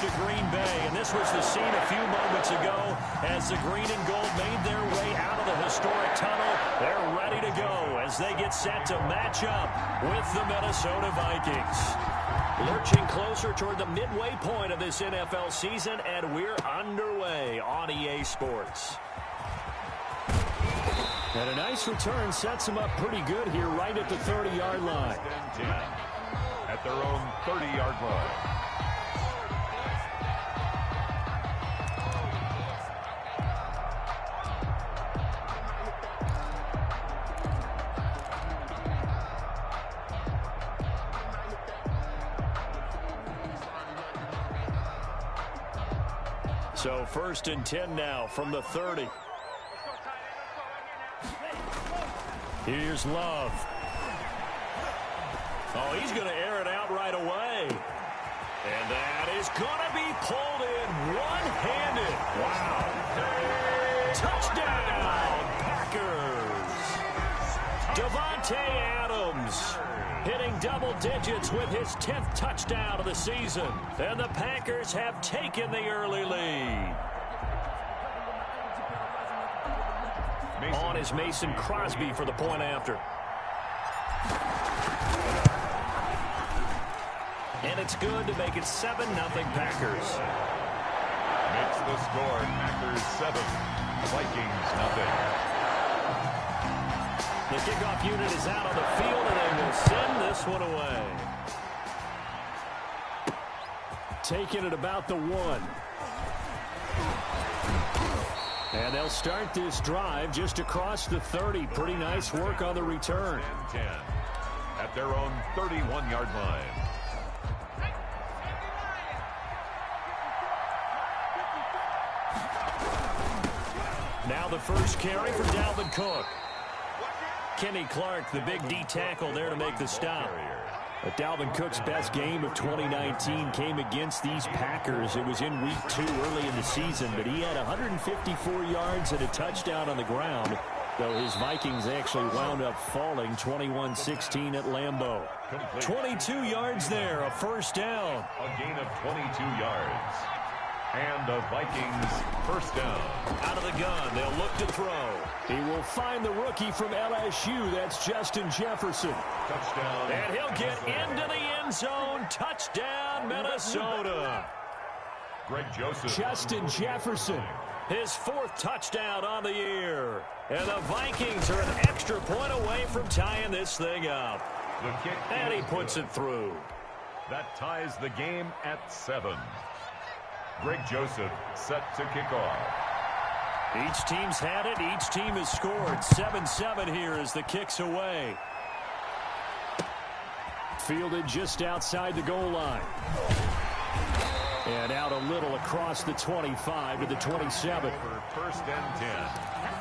to Green Bay, and this was the scene a few moments ago as the green and gold made their way out of the historic tunnel. They're ready to go as they get set to match up with the Minnesota Vikings. Lurching closer toward the midway point of this NFL season, and we're underway on EA Sports. And a nice return sets them up pretty good here right at the 30-yard line. At their own 30-yard line. So 1st and 10 now from the 30. Here's Love. Oh, he's going to air it out right away. And that is going to be pulled in one-handed. Wow. Touchdown, Packers. Davante Adams hitting double digits with his 10th touchdown of the season. And the Packers have taken the early lead. On is Mason Crosby for the point after. And it's good to make it 7-0 Packers. Makes the score Packers 7, Vikings 0. The kickoff unit is out on the field, and they will send this one away. Taking it about the 1. And they'll start this drive just across the 30. Pretty nice work on the return. 10 at their own 31-yard line. Now the first carry for Dalvin Cook. Kenny Clark, the big D tackle there to make the stop. But Dalvin Cook's best game of 2019 came against these Packers. It was in week 2 early in the season, but he had 154 yards and a touchdown on the ground, though his Vikings actually wound up falling 21-16 at Lambeau. 22 yards there, a first down. A gain of 22 yards. And the Vikings first down. Out of the gun, they'll look to throw. He will find the rookie from LSU. That's Justin Jefferson. Touchdown. And he'll get into the end zone. Touchdown, Minnesota. Greg Joseph. Justin Jefferson. His 4th touchdown on the year. And the Vikings are an extra point away from tying this thing up. The kick. And he puts it through. That ties the game at 7. Greg Joseph set to kick off. Each team's had it. Each team has scored. 7-7 here as the kick's away. Fielded just outside the goal line. And out a little across the 25 to the 27. For 1st and 10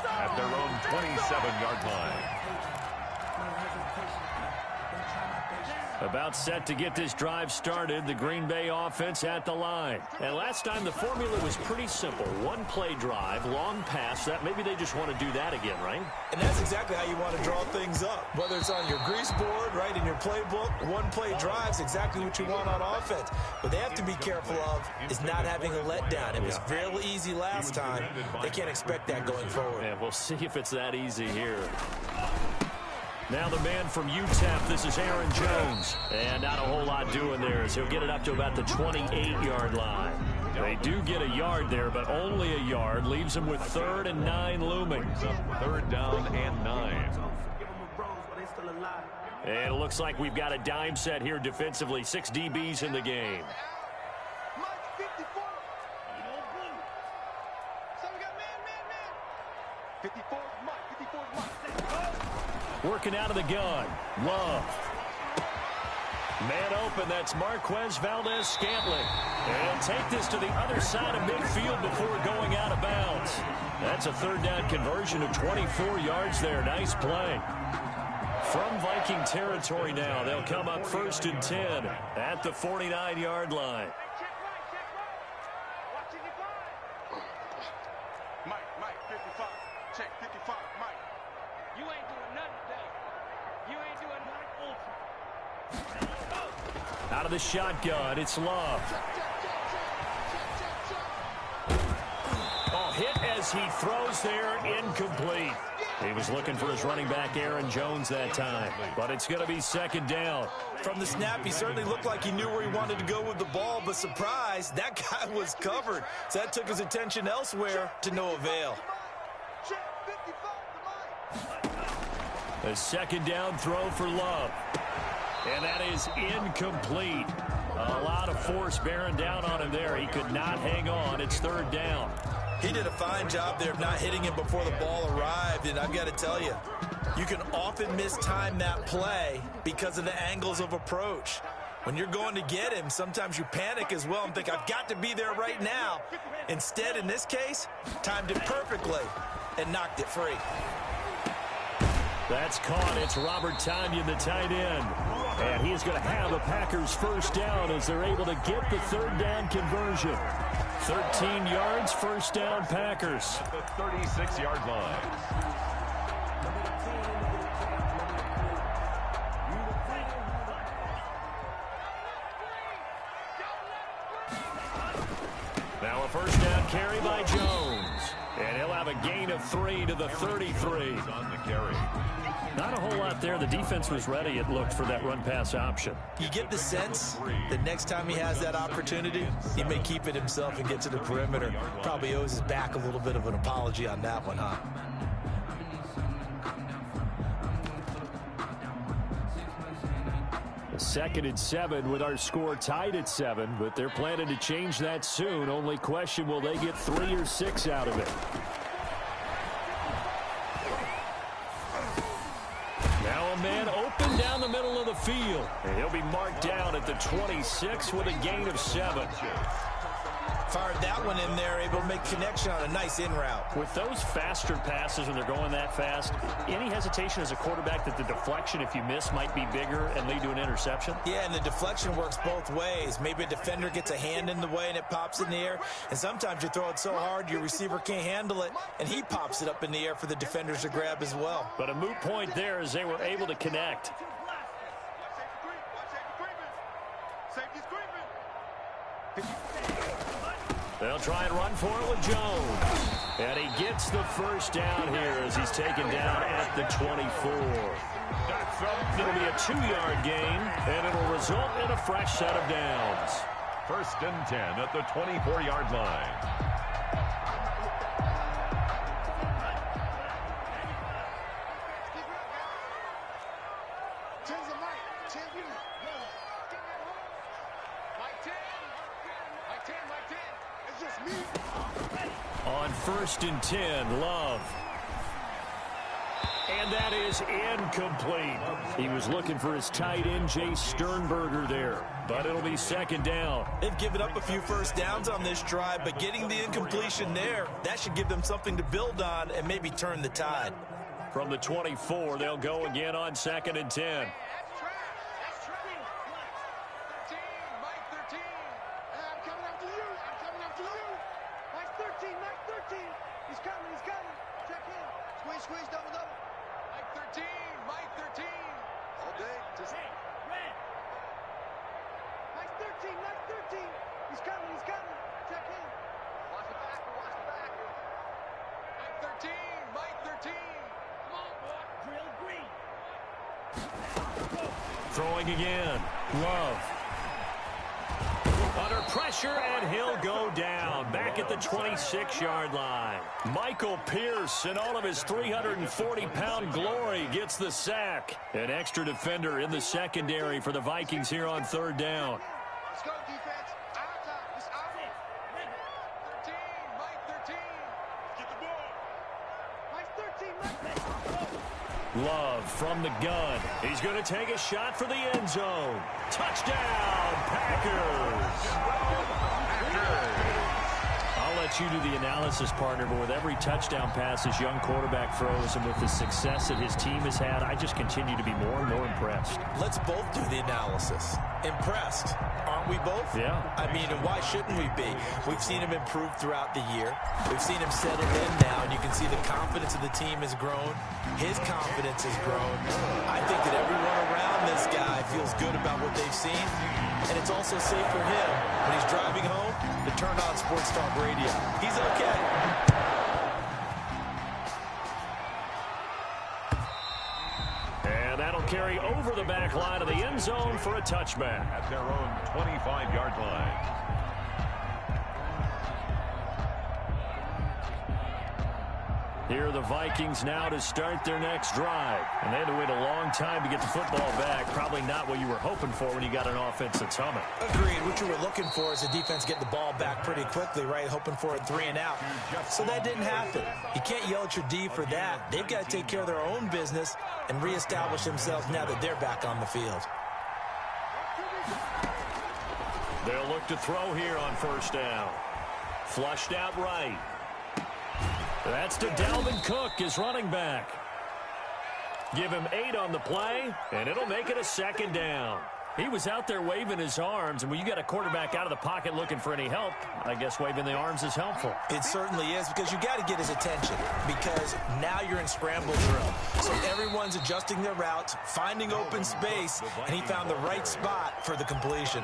at their own 27-yard line. About set to get this drive started, the Green Bay offense at the line. And last time the formula was pretty simple. 1-play drive, long pass. That maybe they just want to do that again, right? And that's exactly how you want to draw things up. Whether it's on your grease board, right, in your playbook, 1-play drive's exactly what you want on offense. What they have to be careful of is not having a letdown. It was fairly easy last time. They can't expect that going forward. Yeah, we'll see if it's that easy here. Now the man from UTEP, this is Aaron Jones. And not a whole lot doing there as he'll get it up to about the 28-yard line. They do get a yard there, but only a yard. Leaves them with 3rd and 9 looming. 3rd down and 9. And it looks like we've got a dime set here defensively. 6 DBs in the game. Working out of the gun. Love. Man open, that's Marquez Valdez-Scantling. And he'll take this to the other side of midfield before going out of bounds. That's a 3rd down conversion of 24 yards there. Nice play. From Viking territory now, they'll come up 1st and 10 at the 49-yard line. Mike, 55. Check 55, Mike. You ain't doing nothing today. You ain't doing nothing ultra. Out of the shotgun, it's Love. is. He throws there, incomplete. He was looking for his running back, Aaron Jones, that time. But it's going to be second down. From the snap, he certainly looked like he knew where he wanted to go with the ball, but surprise, that guy was covered. So that took his attention elsewhere to no avail. A second down throw for Love. And that is incomplete. A lot of force bearing down on him there. He could not hang on. It's third down. He did a fine job there of not hitting him before the ball arrived, and I've got to tell you, you can often mistime that play because of the angles of approach. When you're going to get him, sometimes you panic as well and think, I've got to be there right now. Instead, in this case, timed it perfectly and knocked it free. That's caught. It's Robert Tonyan, the tight end. And he's going to have the Packers first down as they're able to get the third down conversion. 13 yards, first down, Packers. At the 36-yard line. Now a first down carry by Jones. And he'll have a gain of 3 to the 33. On the carry. Not a whole lot there. The defense was ready, it looked, for that run-pass option. You get the sense that next time he has that opportunity, he may keep it himself and get to the perimeter. Probably owes his back a little bit of an apology on that one, huh? Second and 7 with our score tied at 7, but they're planning to change that soon. Only question, will they get 3 or 6 out of it? Now a man open down the middle of the field. And he'll be marked down at the 26 with a gain of 7. Fired that one in there, able to make connection on a nice in route. With those faster passes when they're going that fast, any hesitation as a quarterback that the deflection, if you miss, might be bigger and lead to an interception? Yeah, and the deflection works both ways. Maybe a defender gets a hand in the way and it pops in the air. And sometimes you throw it so hard your receiver can't handle it, and he pops it up in the air for the defenders to grab as well. But a moot point there as they were able to connect. They'll try and run for it with Jones. And he gets the first down here as he's taken down at the 24. It'll be a 2-yard gain, and it'll result in a fresh set of downs. First and 10 at the 24-yard line. On first and 10, Love. And that is incomplete. He was looking for his tight end, Jay Sternberger, there. But it'll be second down. They've given up a few first downs on this drive, but getting the incompletion there, that should give them something to build on and maybe turn the tide. From the 24, they'll go again on second and 10. Squeeze, double. Mike 13, Mike 13. All day, just red. Mike 13, Mike 13. He's coming. Check in. Watch the back. Mike 13, Mike 13. Come on, boy. Drill green. Throwing again. Love. Under pressure, and he'll go down. Back at the 26-yard line. Michael Pierce, in all of his 340-pound glory, gets the sack. An extra defender in the secondary for the Vikings here on third down. Let's go, defense. Out top. It's out. 13, Mike 13. Get the ball. Mike 13, Mike 13. Love from the gun. He's going to take a shot for the end zone. Touchdown, Packers. I'll let you do the analysis, partner, but with every touchdown pass this young quarterback throws and with the success that his team has had, I just continue to be more and more impressed. Let's both do the analysis. Impressed, aren't we both? Yeah. I mean, and why shouldn't we be? We've seen him improve throughout the year. We've seen him settle in now, and you can see the confidence of the team has grown. His confidence has grown. I think that everyone around this guy feels good about what they've seen, and it's also safe for him when he's driving home to turn on Sports Talk Radio. He's okay. carry over the back line of the end zone for a touchback. At their own 25-yard line. Here are the Vikings now to start their next drive. And they had to wait a long time to get the football back. Probably not what you were hoping for when you got an offense that's humming. Agreed. What you were looking for is the defense getting the ball back pretty quickly, right? Hoping for a 3 and out. So that didn't happen. You can't yell at your D for that. They've got to take care of their own business and reestablish themselves now that they're back on the field. They'll look to throw here on first down. Flushed out right. That's to Dalvin Cook, his running back. Give him 8 on the play, and it'll make it a second down. He was out there waving his arms, and when you got a quarterback out of the pocket looking for any help, I guess waving the arms is helpful. It certainly is, because you got to get his attention, because now you're in scramble drill. So everyone's adjusting their routes, finding open space, and he found the right spot for the completion.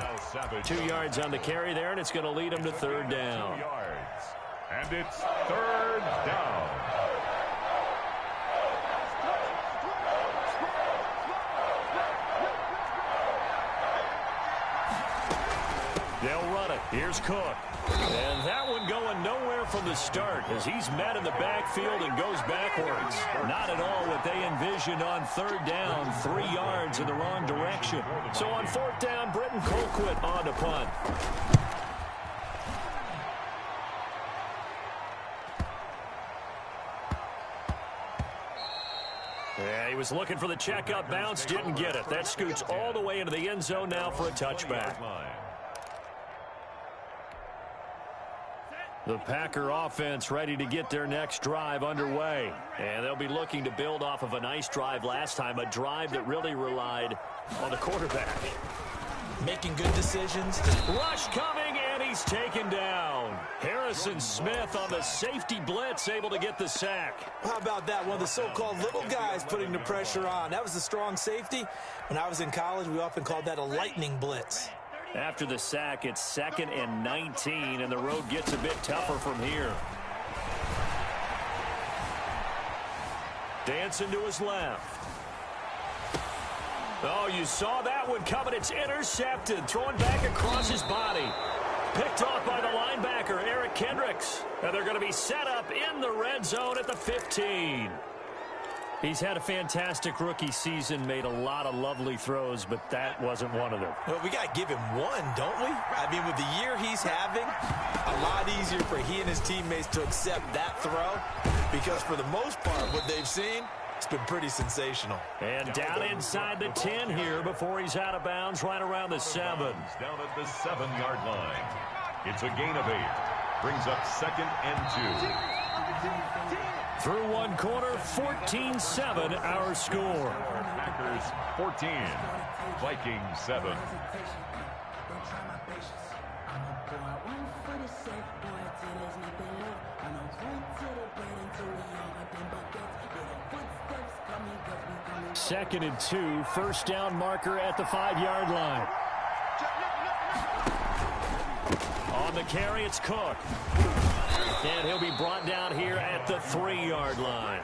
2 yards on the carry there, and it's going to lead him to third down. And it's third down. They'll run it. Here's Cook. And that one going nowhere from the start as he's met in the backfield and goes backwards. Not at all what they envisioned on third down. 3 yards in the wrong direction. So on fourth down, Britton Colquitt on to punt. Yeah, he was looking for the checkup bounce, didn't get it. That scoots all the way into the end zone now for a touchback. The Packer offense ready to get their next drive underway. And they'll be looking to build off of a nice drive last time, a drive that really relied on the quarterback. Making good decisions. Rush coming, and he's taken down. Harrison Smith on the safety blitz, able to get the sack. How about that? One of the so-called little guys putting the pressure on. That was a strong safety. When I was in college, we often called that a lightning blitz. After the sack, it's 2nd and 19, and the road gets a bit tougher from here. Dancing to his left. Oh, you saw that one coming. It's intercepted. Throwing back across his body. Picked off by the linebacker, Eric Kendricks. And they're going to be set up in the red zone at the 15. He's had a fantastic rookie season, made a lot of lovely throws, but that wasn't one of them. Well, we got to give him one, don't we? I mean, with the year he's having, a lot easier for he and his teammates to accept that throw, because for the most part, what they've seen, it's been pretty sensational. And down inside the 10 here before he's out of bounds right around the 7. Down at the 7-yard line. It's a gain of 8. Brings up 2nd and 2. Through one quarter, 14-7 our score. Packers 14, Vikings 7. Second and 2, first down marker at the 5-yard line. On the carry, it's Cook. And he'll be brought down here at the 3-yard line.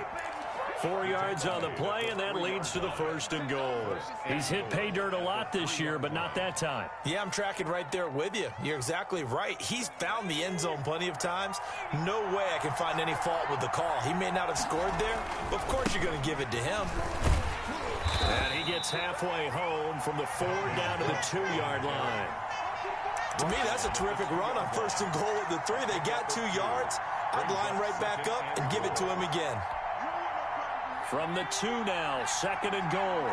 4 yards on the play, and that leads to the 1st and goal. He's hit pay dirt a lot this year, but not that time. Yeah, I'm tracking right there with you. You're exactly right. He's found the end zone plenty of times. No way I can find any fault with the call. He may not have scored there, but of course you're going to give it to him. And he gets halfway home from the 4 down to the 2-yard line. To me, that's a terrific run on 1st and goal at the 3. They got 2 yards. I'd line right back up and give it to him again. From the 2 now, 2nd and goal.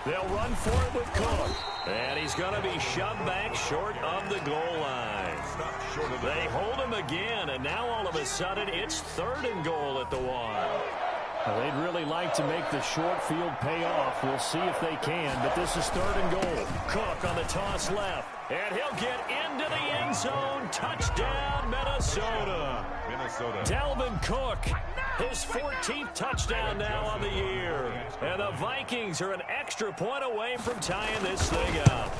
They'll run for it with Cook. And he's going to be shoved back short of the goal line. They hold him again, and now all of a sudden it's 3rd and goal at the 1. Well, they'd really like to make the short field pay off. We'll see if they can, but this is 3rd and goal. Cook on the toss left, and he'll get into the end zone. Touchdown, Minnesota. Dalvin Cook, his 14th touchdown now on the year. And the Vikings are an extra point away from tying this thing up.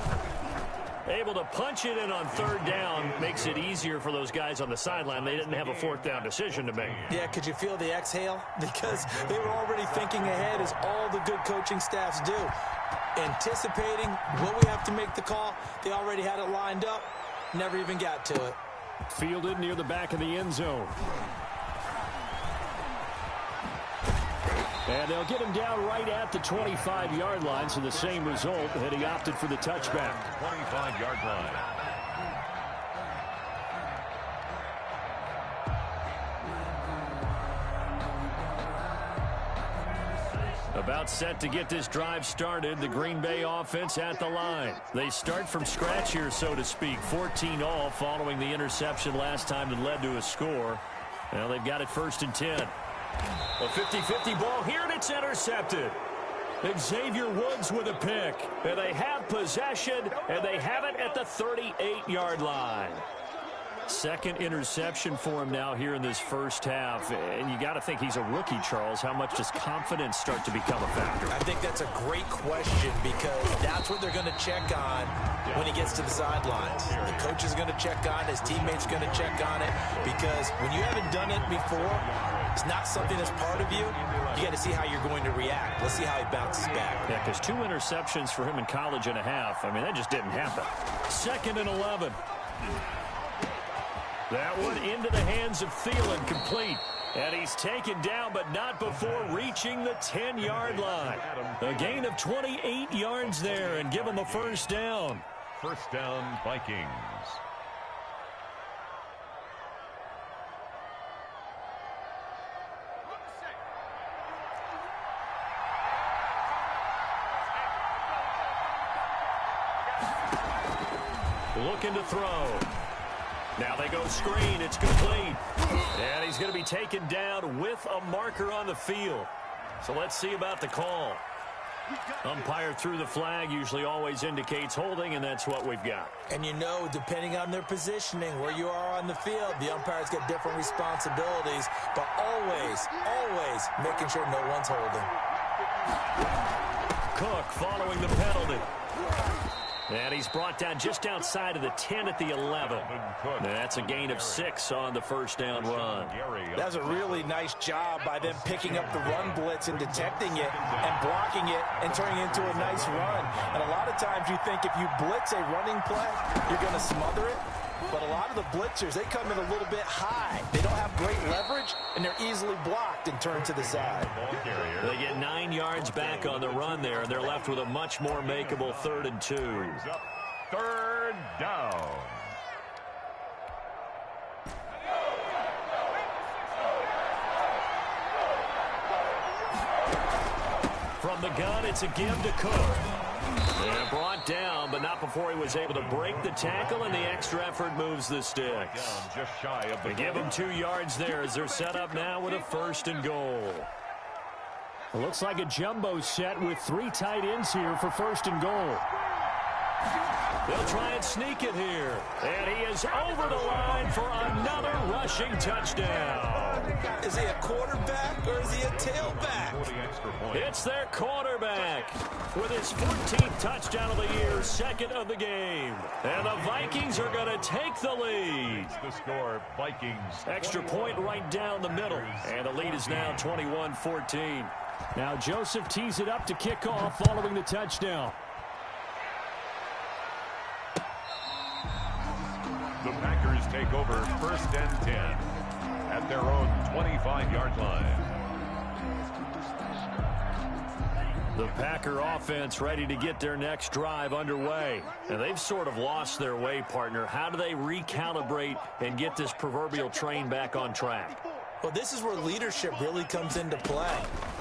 Able to punch it in on third down. Makes it easier for those guys on the sideline. They didn't have a fourth down decision to make. Yeah, could you feel the exhale? Because they were already thinking ahead, as all the good coaching staffs do. Anticipating, will we have to make the call? They already had it lined up. Never even got to it. Fielded near the back of the end zone. And they'll get him down right at the 25-yard line, so the same result, and he opted for the touchback. 25-yard line. About set to get this drive started, the Green Bay offense at the line. They start from scratch here, so to speak. 14-all following the interception last time that led to a score. Well, they've got it 1st and 10. A 50-50 ball here, and it's intercepted. Xavier Woods with a pick. And they have possession, and they have it at the 38-yard line. Second interception for him now here in this first half. And you got to think he's a rookie, Charles. How much does confidence start to become a factor? I think that's a great question, because that's what they're going to check on when he gets to the sidelines. The coach is going to check on, his teammates are going to check on it, because when you haven't done it before, it's not something that's part of you. You got to see how you're going to react. Let's see how he bounces back. Yeah, because 2 interceptions for him in college and a half. I mean, that just didn't happen. 2nd and 11. That one into the hands of Thielen, complete. And he's taken down, but not before reaching the 10-yard line. A gain of 28 yards there, and give him a first down. First down, Vikings. Looking to throw. Now they go screen. It's complete. And he's going to be taken down with a marker on the field. So let's see about the call. Umpire threw the flag, usually always indicates holding, and that's what we've got. And you know, depending on their positioning, where you are on the field, the umpire's got different responsibilities, but always making sure no one's holding. Cook following the penalty. And he's brought down just outside of the 10 at the 11. That's a gain of 6 on the first down run. That's a really nice job by them picking up the run blitz and detecting it and blocking it and turning it into a nice run. And a lot of times you think if you blitz a running play, you're going to smother it. But a lot of the blitzers, they come in a little bit high. They don't have great leverage, and they're easily blocked and turned to the side. They get 9 yards back on the run there, and they're left with a much more makeable 3rd and 2. 3rd down. From the gun, it's a give to Cook. And brought down, but not before he was able to break the tackle, and the extra effort moves the sticks. Just shy of the They give him 2 yards there as they're set up now with a 1st and goal. It looks like a jumbo set with 3 tight ends here for 1st and goal. They'll try and sneak it here. And he is over the line for another rushing touchdown. Is he a quarterback or is he a tailback? It's their quarterback with his 14th touchdown of the year, 2nd of the game. And the Vikings are going to take the lead. The score, Vikings. Extra point right down the middle. And the lead is now 21-14. Now Joseph tees it up to kick off following the touchdown. The Packers take over 1st and 10 at their own 25-yard line. The Packer offense ready to get their next drive underway. And they've sort of lost their way, partner. How do they recalibrate and get this proverbial train back on track? Well, this is where leadership really comes into play.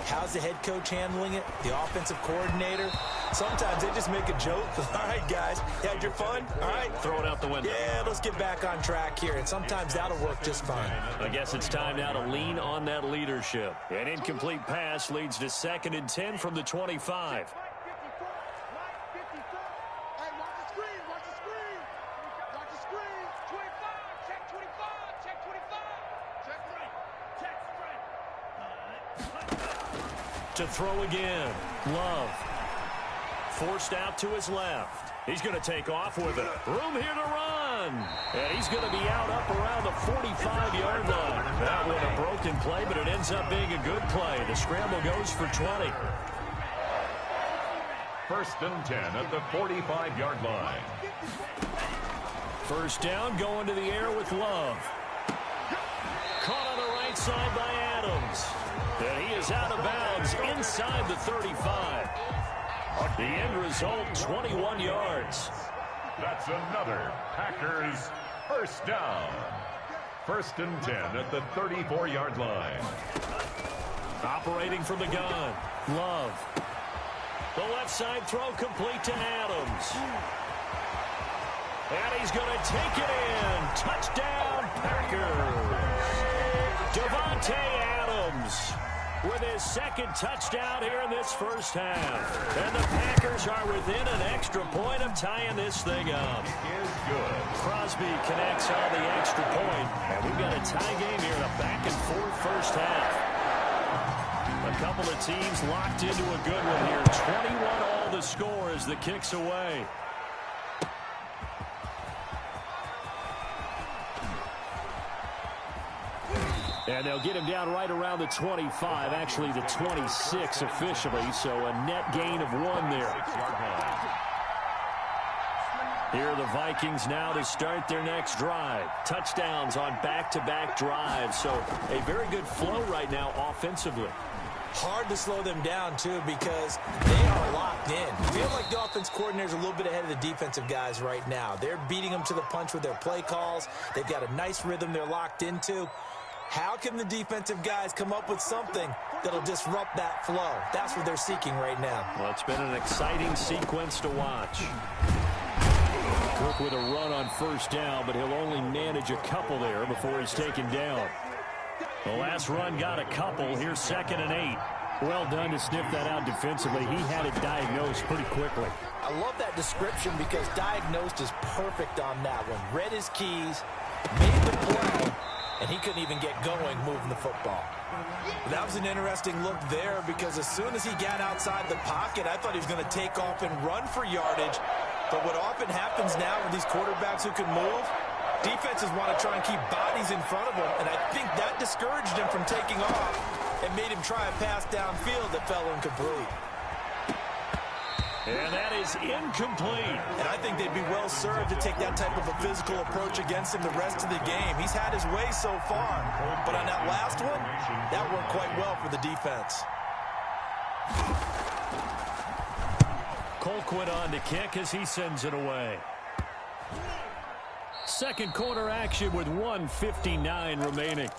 How's the head coach handling it? The offensive coordinator? Sometimes they just make a joke. All right, guys, you had your fun? All right. Throw it out the window. Yeah, let's get back on track here. And sometimes that'll work just fine. I guess it's time now to lean on that leadership. An incomplete pass leads to 2nd and 10 from the 25. To throw again. Love. Forced out to his left. He's going to take off with it. Room here to run. And he's going to be out up around the 45-yard line. That was a broken play, but it ends up being a good play. The scramble goes for 20. 1st and 10 at the 45-yard line. First down, going to the air with Love. Caught on the right side by Adams. And he is out of bounds inside the 35. The end result, 21 yards. That's another Packers first down. 1st and 10 at the 34-yard line. Operating from the gun, Love. The left side throw complete to Adams. And he's going to take it in. Touchdown, Packers. Davante Adams with his second touchdown here in this first half. And the Packers are within an extra point of tying this thing up. Is good. Crosby connects on the extra point. And we've got a tie game here in a back-and-forth first half. A couple of teams locked into a good one here. 21 all the score as the kick's away. And they'll get him down right around the 25, actually the 26 officially, so a net gain of 1 there. 6-yard line. Here are the Vikings now to start their next drive. Touchdowns on back-to-back drives, so a very good flow right now offensively. Hard to slow them down, too, because they are locked in. I feel like the offense coordinator's a little bit ahead of the defensive guys right now. They're beating them to the punch with their play calls. They've got a nice rhythm they're locked into. How can the defensive guys come up with something that'll disrupt that flow? That's what they're seeking right now. Well, it's been an exciting sequence to watch. Cook with a run on first down, but he'll only manage a couple there before he's taken down. The last run got a couple. Here's 2nd and 8. Well done to sniff that out defensively. He had it diagnosed pretty quickly. I love that description because diagnosed is perfect on that one. Read his keys, made the play, and he couldn't even get going moving the football. That was an interesting look there because as soon as he got outside the pocket, I thought he was going to take off and run for yardage. But what often happens now with these quarterbacks who can move, defenses want to try and keep bodies in front of them, and I think that discouraged him from taking off and made him try a pass downfield that fell incomplete. And that is incomplete. And I think they'd be well served to take that type of a physical approach against him the rest of the game. He's had his way so far, but on that last one, that worked quite well for the defense. Colquitt on to kick as he sends it away. Second quarter action with 1:59 remaining.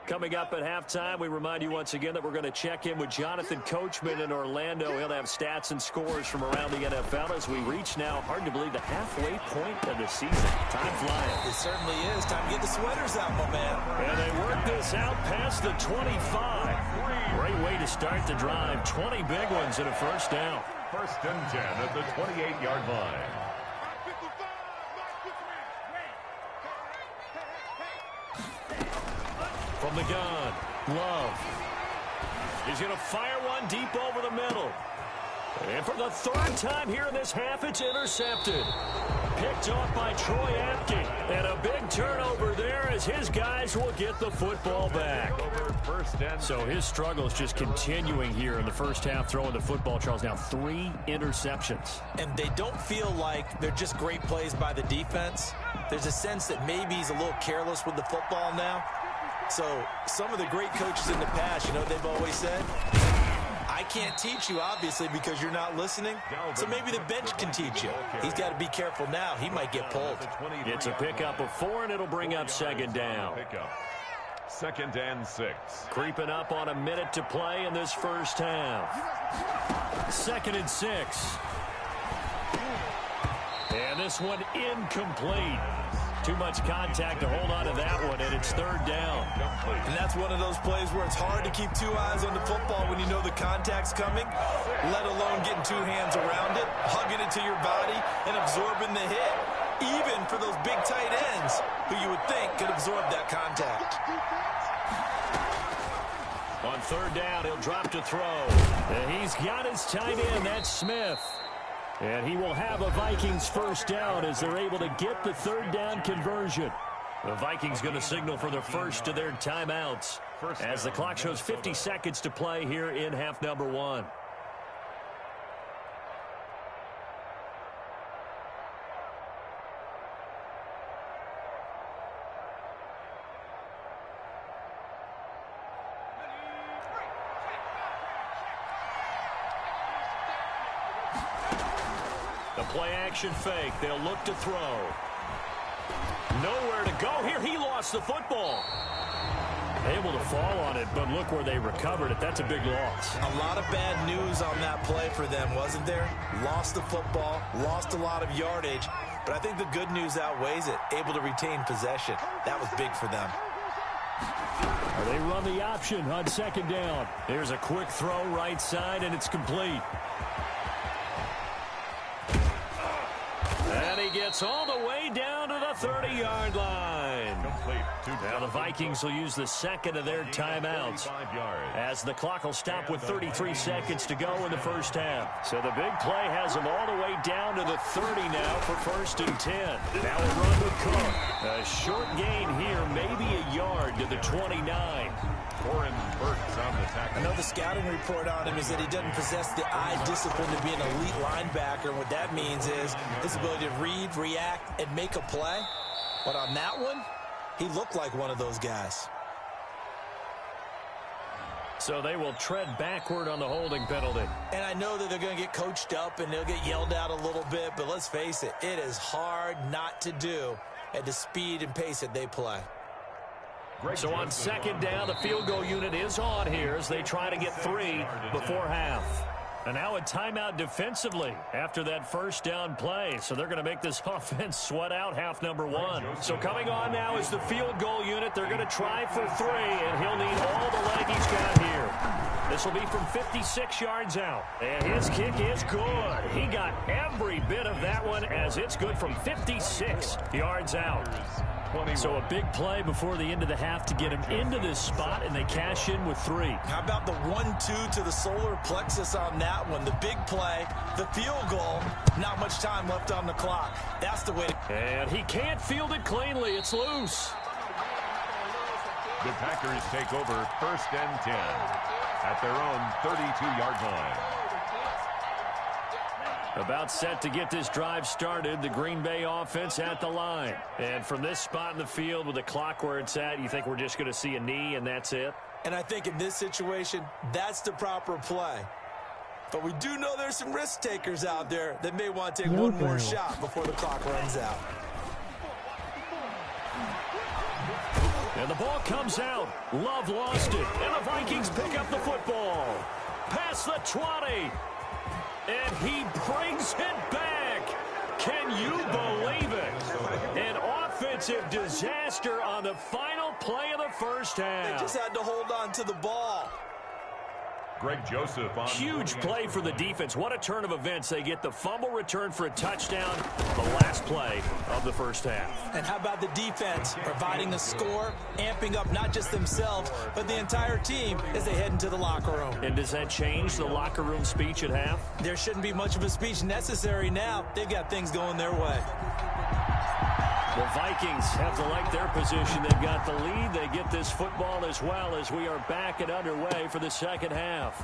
Coming up at halftime, we remind you once again that we're going to check in with Jonathan Coachman in Orlando. He'll have stats and scores from around the NFL as we reach now, hard to believe, the halfway point of the season. Time flying. It certainly is. Time to get the sweaters out, my man. And they work this out past the 25. Great way to start the drive. 20 big ones and a first down. 1st and 10 at the 28-yard line. From the gun, Love. He's going to fire one deep over the middle. And for the 3rd time here in this half, it's intercepted. Picked off by Troy Apke. And a big turnover there as his guys will get the football back. So his struggles just continuing here in the first half throwing the football. Charles, now 3 interceptions. And they don't feel like they're just great plays by the defense. There's a sense that maybe he's a little careless with the football now. So some of the great coaches in the past, you know what they've always said? I can't teach you, obviously, because you're not listening. So maybe the bench can teach you. He's got to be careful now. He might get pulled. It's a pickup of 4, and it'll bring up 2nd down. 2nd and 6. Creeping up on a minute to play in this first half. 2nd and 6. And this one incomplete. Too much contact to hold on to that one, and it's 3rd down. And that's one of those plays where it's hard to keep 2 eyes on the football when you know the contact's coming, let alone getting 2 hands around it, hugging it to your body, and absorbing the hit. even for those big tight ends who you would think could absorb that contact. On third down, he'll drop to throw. And he's got his tight end. That's Smith. And he will have a Vikings first down as they're able to get the third down conversion. The Vikings going to signal for the first of their timeouts as the clock shows 50 seconds to play here in half number 1. The play action fake. They'll look to throw. Nowhere to go here. He lost the football. Able to fall on it, but look where they recovered it. That's a big loss. A lot of bad news on that play for them, wasn't there? Lost the football, lost a lot of yardage, but I think the good news outweighs it. Able to retain possession. That was big for them. They run the option on second down. There's a quick throw right side, and it's complete. And he gets all the way down to the 30-yard line. Now the Vikings will use the second of their timeouts as the clock will stop with 33 seconds to go in the first half. So the big play has them all the way down to the 30 now for first and 10. Now a run with Cook. A short gain here, maybe a yard to the 29. I know the scouting report on him is that he doesn't possess the eye discipline to be an elite linebacker. What that means is his ability to read, react, and make a play. But on that one, he looked like one of those guys. So they will tread backward on the holding penalty. And I know that they're going to get coached up and they'll get yelled at a little bit, but let's face it, it is hard not to do at the speed and pace that they play. So on second down, the field goal unit is on here as they try to get 3 before half. And now a timeout defensively after that first down play. So they're going to make this offense sweat out half number 1. So coming on now is the field goal unit. They're going to try for 3, and he'll need all the leg he's got here. This will be from 56 yards out. And his kick is good. He got every bit of that one as it's good from 56 yards out. So a big play before the end of the half to get him into this spot, and they cash in with 3. How about the 1-2 to the solar plexus on that one? The big play, the field goal, not much time left on the clock. That's the way to... And he can't field it cleanly. It's loose. The Packers take over first and 10 at their own 32-yard line. About set to get this drive started, the Green Bay offense at the line. And from this spot in the field with the clock where it's at, you think we're just going to see a knee and that's it? And I think in this situation, that's the proper play. But we do know there's some risk takers out there that may want to take one more shot before the clock runs out. And the ball comes out. Love lost it. And the Vikings pick up the football. Past the 20. And he brings it back. Can you believe it? An offensive disaster on the final play of the first half. They just had to hold on to the ball. Greg Joseph on huge play for the defense. What a turn of events. They get the fumble return for a touchdown, the last play of the first half. And how about the defense providing a score, amping up not just themselves, but the entire team as they head into the locker room. And does that change the locker room speech at half? There shouldn't be much of a speech necessary now. They've got things going their way. The Vikings have to like their position. They've got the lead. They get this football as well as we are back and underway for the second half.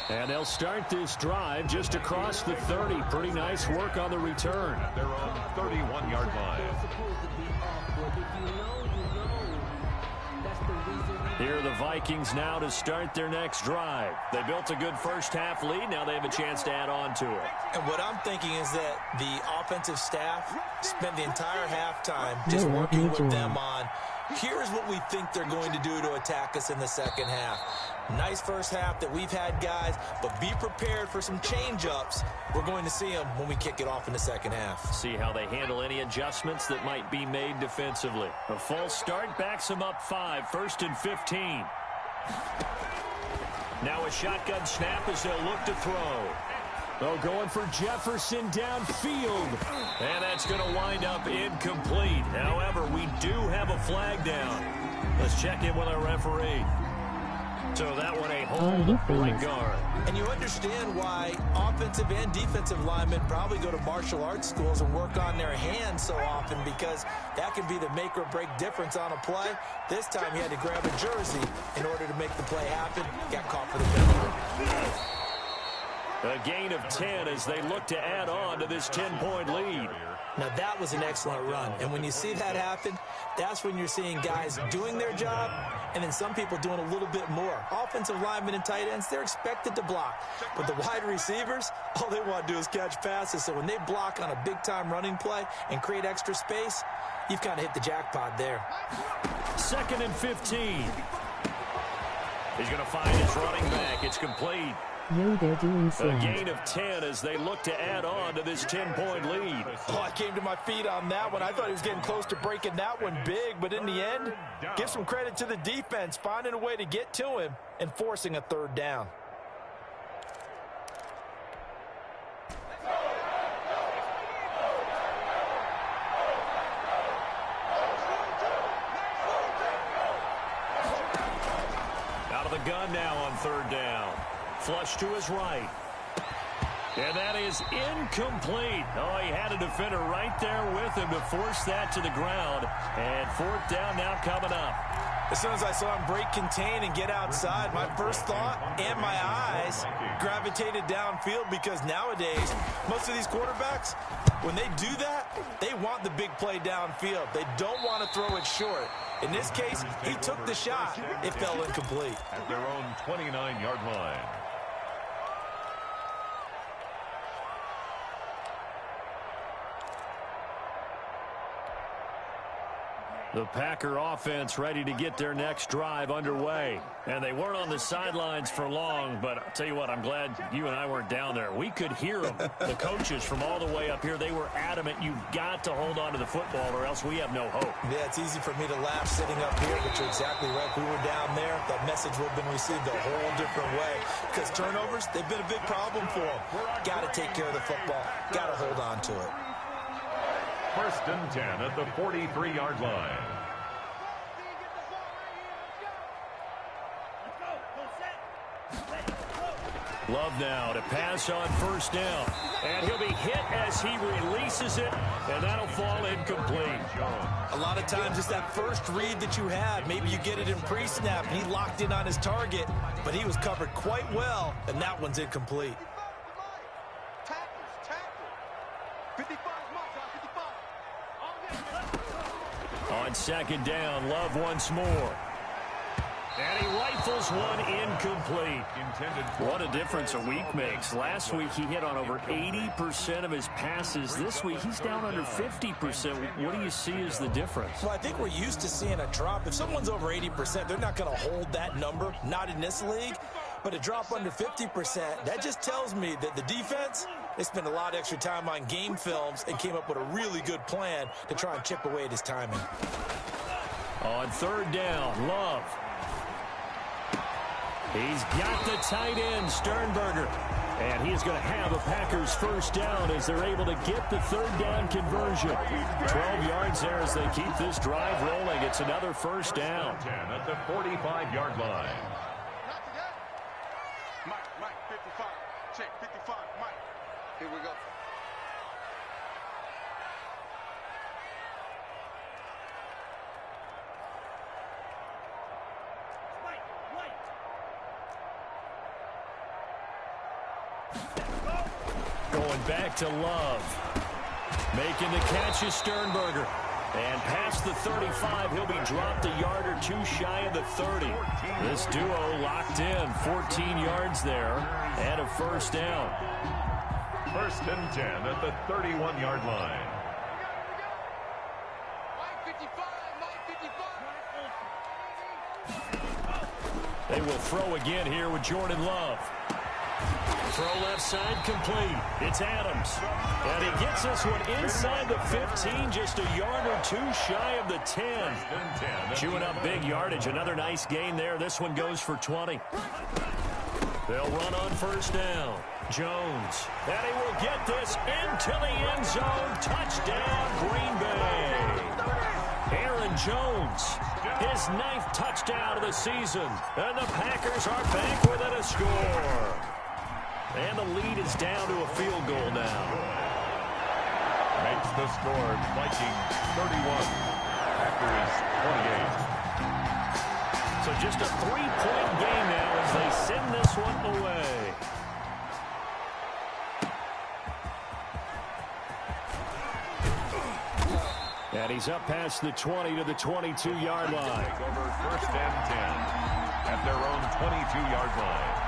And they'll start this drive just across the 30. Pretty nice work on the return. They're on 31-yard line. Here are the Vikings now to start their next drive. They built a good first half lead. Now they have a chance to add on to it. And what I'm thinking is that the offensive staff spent the entire halftime just working with them on, here's what we think they're going to do to attack us in the second half. Nice first half that we've had, guys, but be prepared for some change-ups. We're going to see them when we kick it off in the second half. See how they handle any adjustments that might be made defensively. A false start backs them up 5, 1st and 15. Now a shotgun snap as they'll look to throw. Oh, going for Jefferson downfield. And that's going to wind up incomplete. However, we do have a flag down. Let's check in with our referee. So that one a hold right guard. And you understand why offensive and defensive linemen probably go to martial arts schools and work on their hands so often, because that can be the make or break difference on a play. This time he had to grab a jersey in order to make the play happen. Got caught for the penalty. A gain of 10 as they look to add on to this 10-point lead. Now, that was an excellent run. And when you see that happen, that's when you're seeing guys doing their job and then some people doing a little bit more. Offensive linemen and tight ends, they're expected to block. But the wide receivers, all they want to do is catch passes. So when they block on a big-time running play and create extra space, you've kind of hit the jackpot there. 2nd and 15. He's going to find his running back. It's complete. No, they're doing so. A gain of 10 as they look to add on to this 10-point lead. Oh, I came to my feet on that one. I thought he was getting close to breaking that one big, but in the end, give some credit to the defense, finding a way to get to him and forcing a third down. Out of the gun now on 3rd down. Flush to his right. And that is incomplete. Oh, he had a defender right there with him to force that to the ground. And 4th down now coming up. As soon as I saw him break contain and get outside, my first thought and my eyes gravitated downfield, because nowadays, most of these quarterbacks, when they do that, they want the big play downfield. They don't want to throw it short. In this case, he took the shot. It fell incomplete. At their own 29-yard line. The Packer offense ready to get their next drive underway. And they weren't on the sidelines for long, but I'll tell you what, I'm glad you and I weren't down there. We could hear them. The coaches from all the way up here, they were adamant, you've got to hold on to the football or else we have no hope. Yeah, it's easy for me to laugh sitting up here, but you're exactly right. If we were down there, that message would have been received a whole different way. Because turnovers, they've been a big problem for them. Got to take care of the football. Got to hold on to it. 1st and 10 at the 43-yard line. Love now to pass on 1st down. And he'll be hit as he releases it, and that'll fall incomplete. A lot of times it's that first read that you have. Maybe you get it in pre-snap, and he locked in on his target, but he was covered quite well, and that one's incomplete. On 2nd down, Love once more. And he rifles one incomplete. What a difference a week makes. Last week he hit on over 80% of his passes. This week he's down under 50%. What do you see as the difference? Well, I think we're used to seeing a drop. If someone's over 80%, they're not going to hold that number, not in this league. But a drop under 50%, that just tells me that the defense, they spent a lot of extra time on game films and came up with a really good plan to try and chip away at his timing. On 3rd down, Love. He's got the tight end, Sternberger. And he is going to have a Packers 1st down as they're able to get the 3rd down conversion. 12 yards there as they keep this drive rolling. It's another 1st down. 10 at the 45-yard line. Mike, 55. Check, 55. Mike. Here we go. Going back to Love. Making the catch is Sternberger. And past the 35, he'll be dropped a yard or two shy of the 30. This duo locked in, 14 yards there, and a 1st down. 1st and 10 at the 31-yard line. They will throw again here with Jordan Love. Throw left side complete. It's Adams. And he gets this one inside the 15, just a yard or two shy of the 10. Chewing up big yardage. Another nice gain there. This one goes for 20. They'll run on 1st down. Jones. And he will get this into the end zone. Touchdown, Green Bay. Aaron Jones, his 9th touchdown of the season. And the Packers are back within a score. And the lead is down to a field goal now. Makes the score Vikings 31, Packers 28. So just a 3-point game now as they send this one away. And he's up past the 20 to the 22-yard line. Take over 1st and 10 at their own 22-yard line.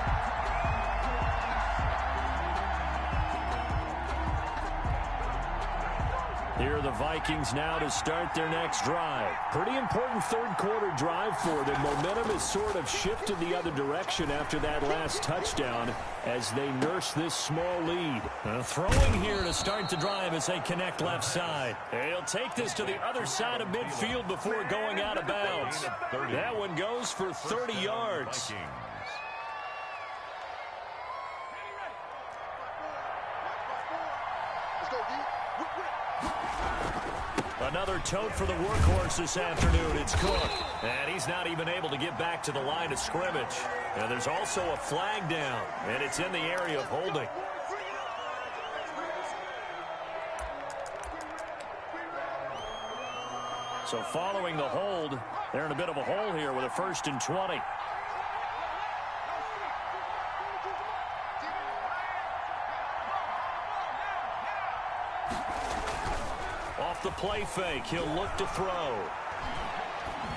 Here are the Vikings now to start their next drive. Pretty important third-quarter drive for them. Momentum has sort of shifted the other direction after that last touchdown as they nurse this small lead. Throwing here to start the drive as they connect left side. They'll take this to the other side of midfield before going out of bounds. That one goes for 30 yards. Another tote for the workhorse this afternoon. It's Cook. And he's not even able to get back to the line of scrimmage. And there's also a flag down. And it's in the area of holding. So following the hold, they're in a bit of a hole here with a 1st and 20. Off the play fake, he'll look to throw.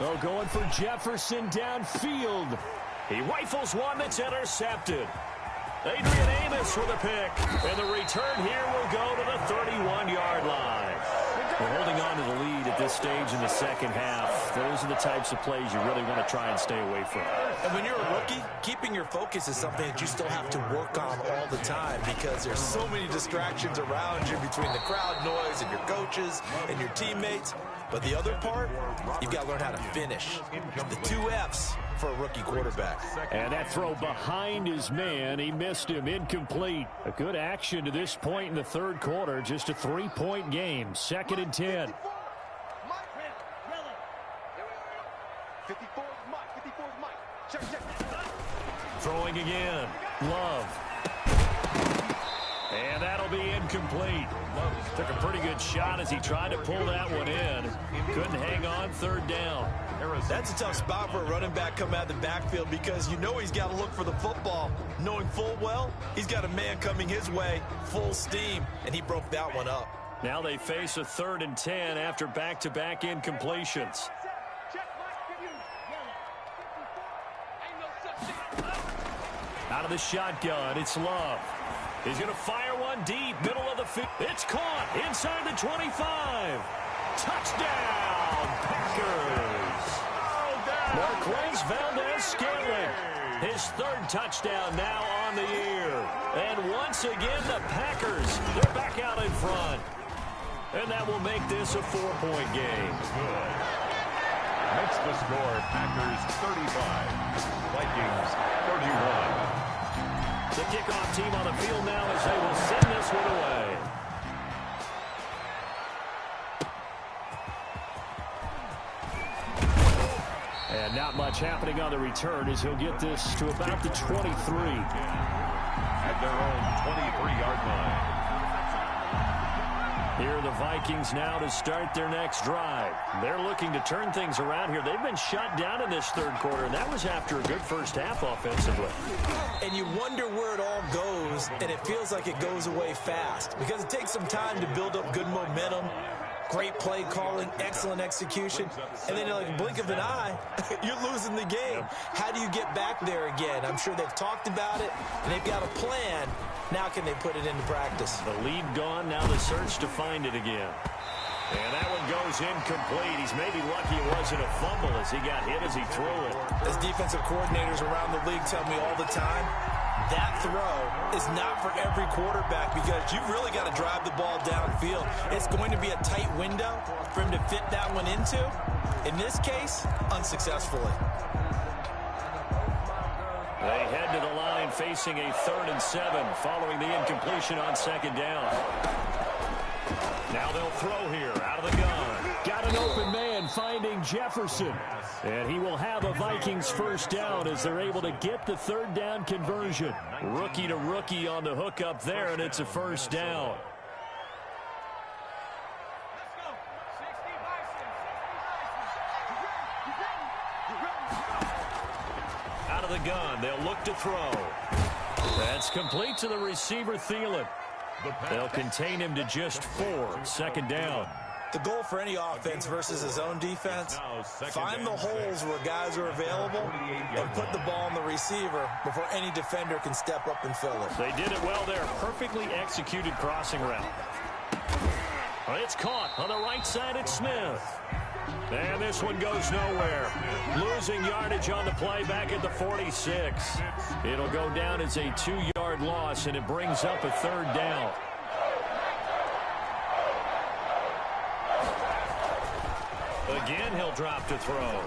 Oh, going for Jefferson downfield. He rifles one that's intercepted. Adrian Amos with a pick. And the return here will go to the 31-yard line. We're holding on to the lead at this stage in the second half. Those are the types of plays you really want to try and stay away from. And when you're a rookie, keeping your focus is something that you still have to work on all the time because there's so many distractions around you between the crowd noise and your coaches and your teammates. But the other part, you've got to learn how to finish. The 2 F's for a rookie quarterback. And that throw behind his man, he missed him, incomplete. A good action to this point in the third quarter, just a 3-point game, 2nd and 10. 54 Mike. Check. Throwing again, Love. And that'll be incomplete. Took a pretty good shot as he tried to pull that one in. Couldn't hang on, 3rd down. That's a tough spot for a running back coming out of the backfield because you know he's got to look for the football, knowing full well he's got a man coming his way, full steam, and he broke that one up. Now they face a 3rd and 10 after back-to-back incompletions. Out of the shotgun, it's Love. He's going to fire one deep, middle of the field. It's caught inside the 25. Touchdown, Packers. Marquez Valdez-Scantling, his 3rd touchdown now on the year. And once again, the Packers, they're back out in front. And that will make this a 4-point game. Good. Makes the score Packers 35, Vikings 31. The kickoff team on the field now as they will send this one away. And not much happening on the return as he'll get this to about the 23. At their own 23-yard line. Here are the Vikings now to start their next drive. They're looking to turn things around here. They've been shut down in this third quarter, and that was after a good first half offensively. And you wonder where it all goes, and it feels like it goes away fast because it takes some time to build up good momentum, great play calling, excellent execution, and then like a blink of an eye, you're losing the game. How do you get back there again? I'm sure they've talked about it, and they've got a plan. Now can they put it into practice? The lead gone, now the search to find it again. And that one goes incomplete. He's maybe lucky it wasn't a fumble as he got hit as he threw it. As defensive coordinators around the league tell me all the time, that throw is not for every quarterback because you've really got to drive the ball downfield. It's going to be a tight window for him to fit that one into. In this case, unsuccessfully. They head to the line facing a 3rd and 7 following the incompletion on 2nd down. Now they'll throw here out of the gun. Got an open man finding Jefferson. And he will have a Vikings 1st down as they're able to get the 3rd down conversion. Rookie to rookie on the hook up there, and it's a 1st down. Out of the gun, they'll look to throw. That's complete to the receiver, Thielen. They'll contain him to just 4. 2nd down. The goal for any offense versus his own defense, find the holes where guys are available and put the ball on the receiver before any defender can step up and fill it. They did it well there. Perfectly executed crossing route. It's caught on the right side. It's Smith. And this one goes nowhere. Losing yardage on the play back at the 46. It'll go down as a 2-yard loss, and it brings up a 3rd down. Again, he'll drop to throw.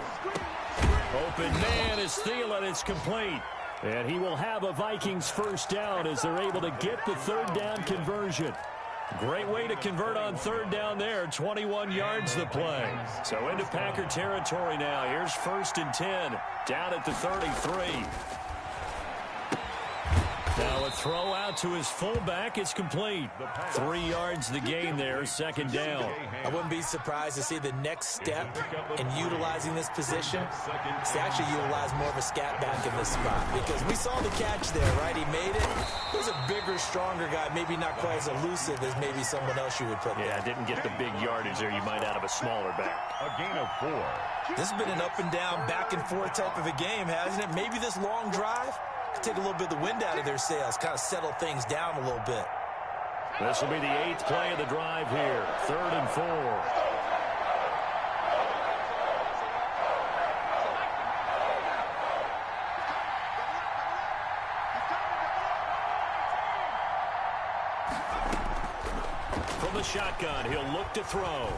Open man is Thielen. It's complete. And he will have a Vikings 1st down as they're able to get the 3rd down conversion. Great way to convert on 3rd down there. 21 yards the play. So into Packer territory now. Here's 1st and 10. Down at the 33. Now a throw out to his fullback. It's complete. 3 yards the gain there. 2nd down. I wouldn't be surprised to see the next step in utilizing this position is to actually utilize more of a scat back in this spot. Because we saw the catch there, right? He made it. He was a bigger, stronger guy. Maybe not quite as elusive as maybe someone else you would put there. Yeah, didn't get the big yardage there you might out of a smaller back. A gain of 4. This has been an up and down, back and forth type of a game, hasn't it? Maybe this long drive could take a little bit of the wind out of their sails, kind of settle things down a little bit. This will be the 8th play of the drive here. 3rd and 4. From the shotgun, he'll look to throw.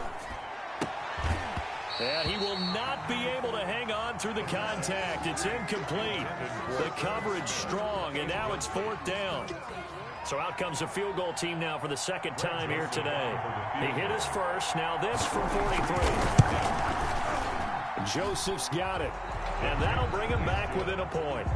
And he will not be able to hang on through the contact. It's incomplete. The coverage strong, and now it's 4th down. So out comes a field goal team now for the 2nd time here today. He hit his first. Now this from 43. Joseph's got it. And that'll bring him back within a point.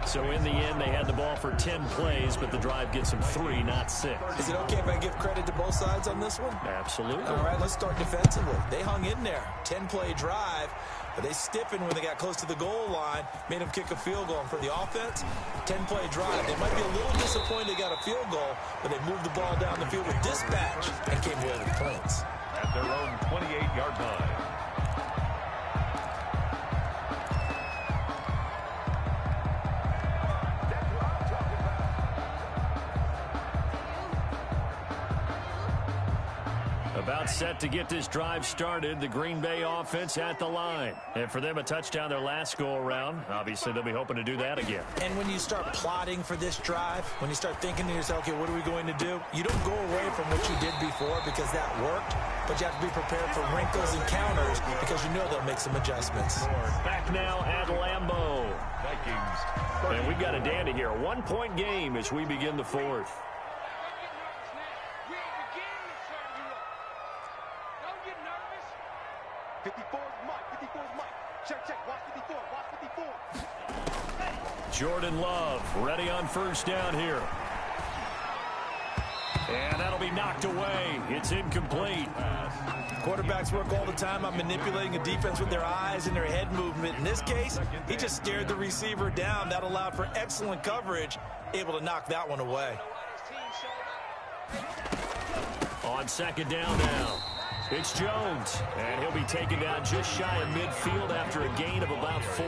So in the end, they had the ball for 10 plays, but the drive gets them 3, not 6. Is it okay if I give credit to both sides on this one? Absolutely. All right, let's start defensively. They hung in there. 10-play drive, but they stiffened when they got close to the goal line, made them kick a field goal. And for the offense, 10-play drive. They might be a little disappointed they got a field goal, but they moved the ball down the field with dispatch and came away with points. At their own 28-yard line. About set to get this drive started. The Green Bay offense at the line. And for them, a touchdown their last go-around. Obviously, they'll be hoping to do that again. And when you start plotting for this drive, when you start thinking to yourself, okay, what are we going to do? You don't go away from what you did before because that worked, but you have to be prepared for wrinkles and counters because you know they'll make some adjustments. Back now at Lambeau. Vikings. And we've got a dandy here. A 1-point game as we begin the 4th. 54 is Mike. 54 is Mike. Check. Watch 54. Watch 54. Jordan Love ready on 1st down here. And that'll be knocked away. It's incomplete. Quarterbacks work all the time on manipulating a defense with their eyes and their head movement. In this case, he just stared the receiver down. That allowed for excellent coverage, able to knock that one away. On 2nd down now. It's Jones, and he'll be taken down just shy of midfield after a gain of about 4.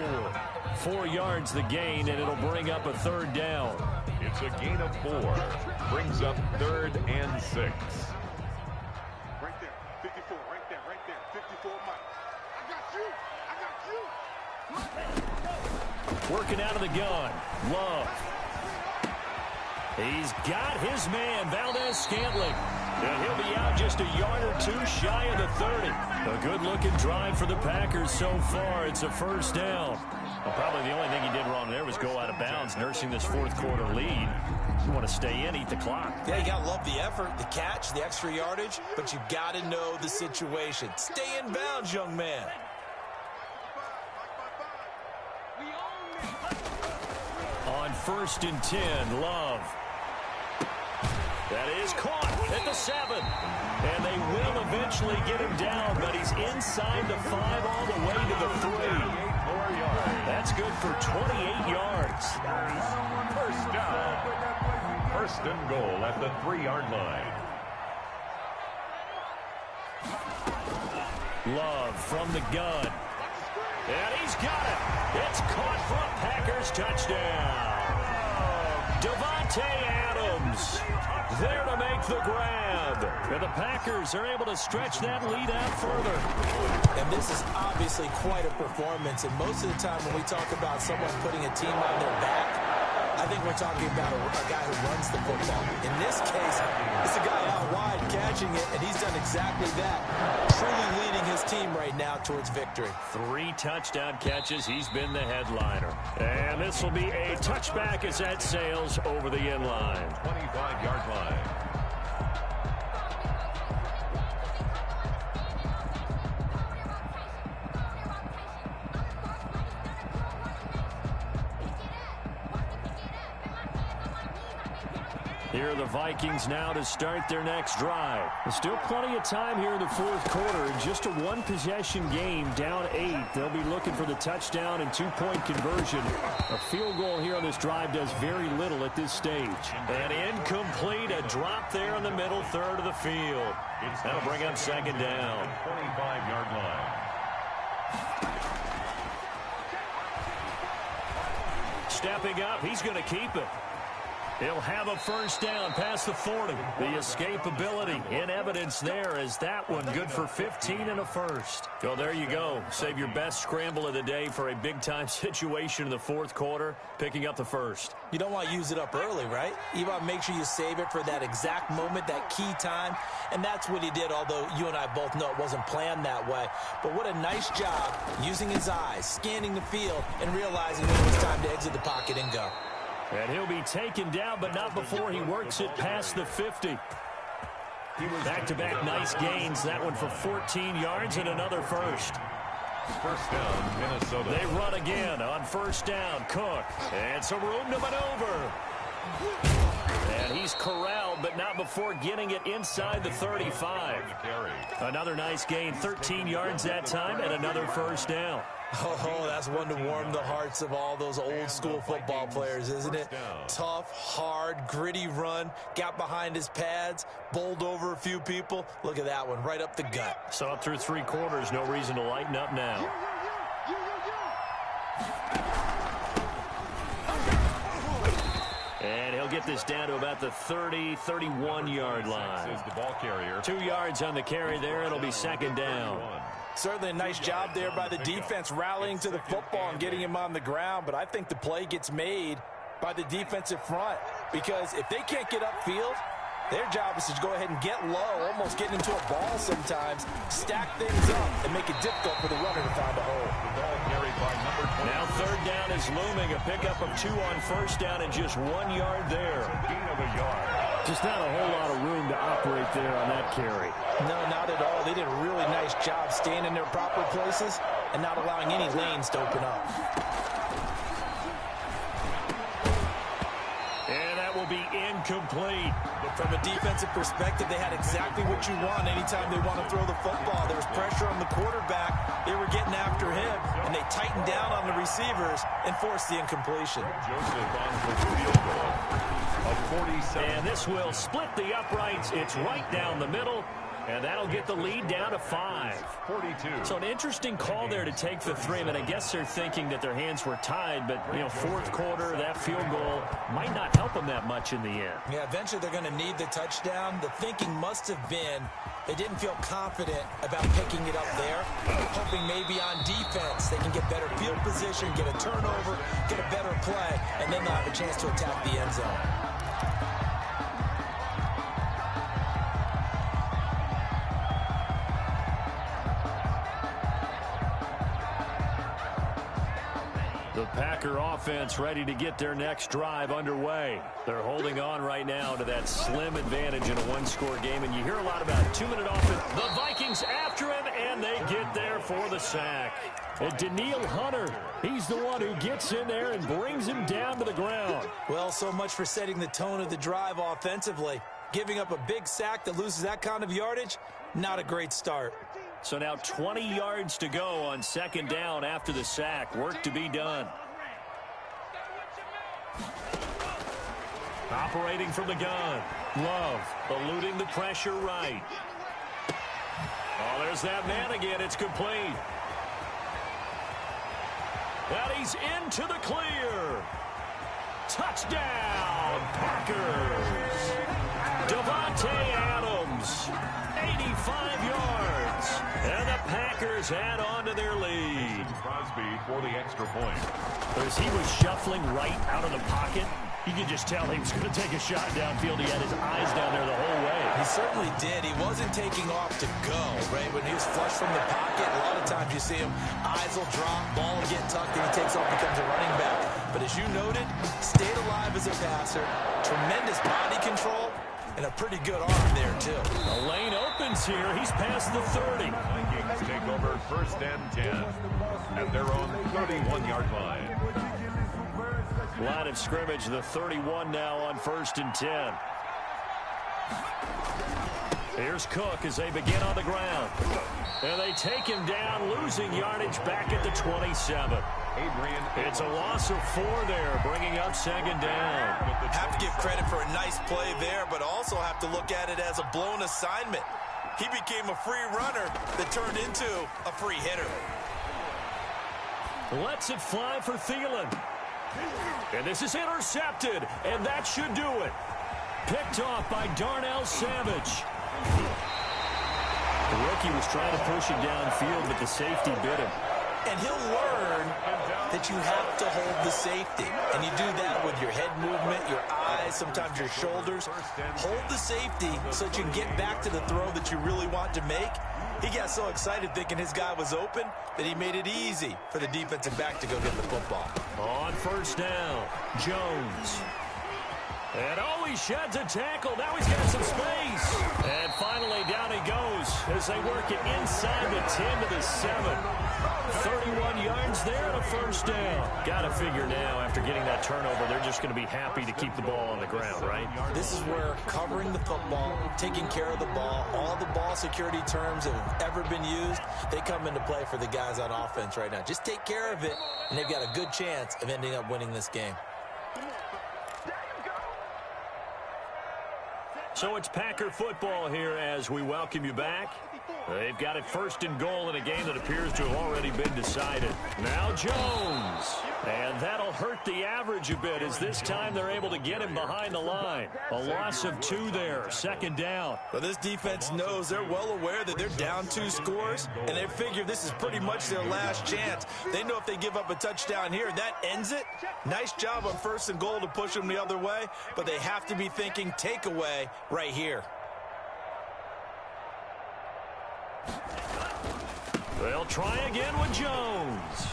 4 yards the gain, and it'll bring up a 3rd down. It's a gain of 4. Brings up 3rd and 6. Right there. 54. Right there. 54 Mike. I got you. Working out of the gun. Love. He's got his man, Valdez-Scantling. And he'll be out just a yard or 2 shy of the 30. A good-looking drive for the Packers so far. It's a 1st down. Well, probably the only thing he did wrong there was go out of bounds, nursing this fourth quarter lead. You want to stay in, eat the clock. Yeah, you got to love the effort, the catch, the extra yardage, but you got to know the situation. Stay in bounds, young man. On 1st and 10, Love. That is caught at the 7. And they will eventually get him down, but he's inside the 5 all the way to the 3. That's good for 28 yards. First down. First and goal at the 3-yard line. Love from the gun. And he's got it. It's caught for a Packers touchdown. Devontae Adams there to make the grab. And the Packers are able to stretch that lead out further. And this is obviously quite a performance. And most of the time when we talk about someone putting a team on their back, I think we're talking about a guy who runs the football. In this case, it's a guy out wide catching it, and he's done exactly that. Truly leading his team right now towards victory. 3 touchdown catches. He's been the headliner. And this will be a touchback as that sails over the end line. 25-yard line. Here are the Vikings now to start their next drive. There's still plenty of time here in the fourth quarter. Just a one-possession game, down 8. They'll be looking for the touchdown and 2-point conversion. A field goal here on this drive does very little at this stage. And incomplete, a drop there in the middle third of the field. That'll bring up second down. 25-yard line. Stepping up, he's going to keep it. He'll have a first down past the 40. The escapability in evidence there as that one good for 15 and a first. So there you go. Save your best scramble of the day for a big-time situation in the fourth quarter, picking up the first. You don't want to use it up early, right? You want to make sure you save it for that exact moment, that key time. And that's what he did, although you and I both know it wasn't planned that way. But what a nice job using his eyes, scanning the field, and realizing when it was time to exit the pocket and go. And he'll be taken down, but not before he works it past the 50. Back-to-back nice gains. That one for 14 yards and another first. First down, Minnesota. They run again on first down. Cook. And some room to maneuver. And he's corralled, but not before getting it inside the 35. Another nice gain. 13 yards that time and another first down. Oh, that's one to warm the hearts of all those old-school football players, isn't it? Tough, hard, gritty run, got behind his pads, bowled over a few people. Look at that one, right up the gut. So up through 3 quarters, no reason to lighten up now. And he'll get this down to about the 30, 31-yard line. Is the ball carrier. 2 yards on the carry there. It'll be second down. Certainly a nice job there by the defense rallying to the football and getting him on the ground, but I think the play gets made by the defensive front because if they can't get upfield, their job is to go ahead and get low, almost get into a ball sometimes, stack things up, and make it difficult for the runner to find a hole. The ball carried by number 20. Now third down is looming, a pickup of 2 on first down and just 1 yard there. Gain of a yard. Just not a whole lot of room to operate there on that carry. No, not at all. They did a really nice job staying in their proper places and not allowing any lanes to open up. And that will be incomplete. From a defensive perspective, they had exactly what you want anytime they want to throw the football. There was pressure on the quarterback. They were getting after him, and they tightened down on the receivers and forced the incompletion. Joseph on for the field goal of 47. And this will split the uprights. It's right down the middle. And that'll get the lead down to 5. 42. So an interesting call there to take the 3. I mean, I guess they're thinking that their hands were tied, but, you know, fourth quarter, that field goal might not help them that much in the end. Yeah, eventually they're going to need the touchdown. The thinking must have been they didn't feel confident about picking it up there, hoping maybe on defense they can get better field position, get a turnover, get a better play, and then they'll have a chance to attack the end zone. The Packer offense ready to get their next drive underway. They're holding on right now to that slim advantage in a one-score game, and you hear a lot about two-minute offense. The Vikings after him, and they get there for the sack. And Daniil Hunter, he's the one who gets in there and brings him down to the ground. Well, so much for setting the tone of the drive offensively. Giving up a big sack that loses that kind of yardage, not a great start. So now 20 yards to go on second down after the sack. Work to be done. Operating from the gun. Love eluding the pressure right. Oh, there's that man again. It's complete. And he's into the clear. Touchdown, Packers. Davante Adams, 85 yards. And the Packers add on to their lead. Crosby for the extra point. As he was shuffling right out of the pocket, you could just tell he was going to take a shot downfield. He had his eyes down there the whole way. He certainly did. He wasn't taking off to go, right? When he was flush from the pocket, a lot of times you see him, eyes will drop, ball will get tucked, and he takes off, becomes a running back. But as you noted, stayed alive as a passer, tremendous body control, and a pretty good arm there, too. The lane opens here. He's past the 30. Vikings take over first and 10 at their own 31-yard line. Line of scrimmage, the 31 now on first and 10. Here's Cook as they begin on the ground. And they take him down, losing yardage back at the 27. It's a loss of 4 there, bringing up second down. Have to give credit for a nice play there, but also have to look at it as a blown assignment. He became a free runner that turned into a free hitter. Lets it fly for Thielen. And this is intercepted, and that should do it. Picked off by Darnell Savage. The rookie was trying to push him downfield, but the safety bit him. And he'll learn that you have to hold the safety. And you do that with your head movement, your eyes, sometimes your shoulders. Hold the safety so that you can get back to the throw that you really want to make. He got so excited thinking his guy was open that he made it easy for the defensive back to go get the football. On first down, Jones. And he sheds a tackle. Now he's got some space. And finally down he goes as they work it inside the 10 to the 7. 31 yards there and a first down. Got to figure now after getting that turnover, they're just going to be happy to keep the ball on the ground, right? This is where covering the football, taking care of the ball, all the ball security terms that have ever been used, they come into play for the guys on offense right now. Just take care of it, and they've got a good chance of ending up winning this game. So it's Packer football here as we welcome you back. They've got it first and goal in a game that appears to have already been decided. Now Jones. And that'll hurt the average a bit as this time they're able to get him behind the line. A loss of 2 there, second down. Well, this defense knows they're well aware that they're down 2 scores, and they figure this is pretty much their last chance. They know if they give up a touchdown here, that ends it. Nice job on first and goal to push them the other way, but they have to be thinking takeaway right here. They'll try again with Jones.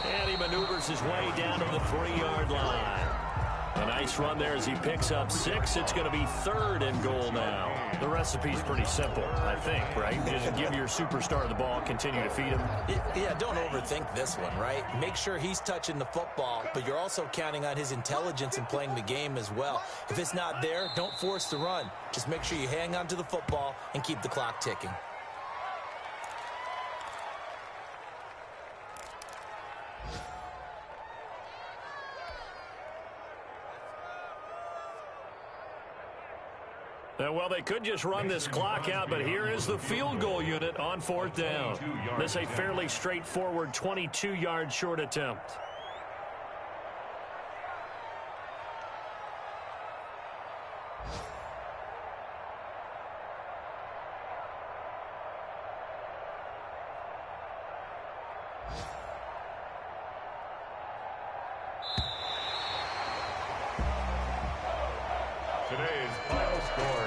And he maneuvers his way down to the 3-yard line. A nice run there as he picks up 6. It's going to be 3rd and goal now. The recipe's pretty simple, I think, right? Just give your superstar the ball, continue to feed him. Yeah, don't overthink this one, right? Make sure he's touching the football, but you're also counting on his intelligence in playing the game as well. If it's not there, don't force the run. Just make sure you hang on to the football and keep the clock ticking. Well, they could just run this clock out, but here is the field goal unit on 4th down. This is a fairly straightforward 22-yard short attempt. Today's final score.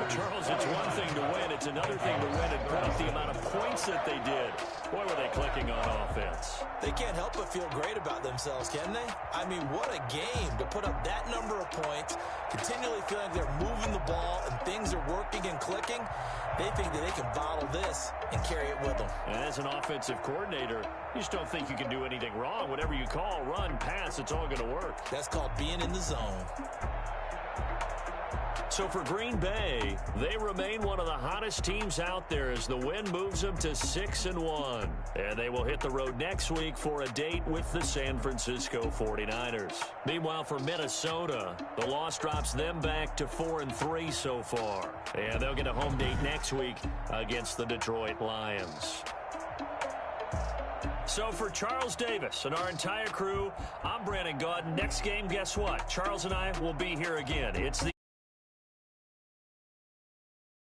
Charles, it's one thing to win. It's another thing to win and put up the amount of points that they did. Boy, were they clicking on offense. They can't help but feel great about themselves, can they? I mean, what a game to put up that number of points, continually feeling like they're moving the ball and things are working and clicking. They think that they can bottle this and carry it with them. And as an offensive coordinator, you just don't think you can do anything wrong. Whatever you call, run, pass, it's all going to work. That's called being in the zone. So for Green Bay, they remain one of the hottest teams out there as the win moves them to 6-1. And they will hit the road next week for a date with the San Francisco 49ers. Meanwhile, for Minnesota, the loss drops them back to 4-3 so far. And they'll get a home date next week against the Detroit Lions. So for Charles Davis and our entire crew, I'm Brandon Gaudin. Next game, guess what? Charles and I will be here again. It's the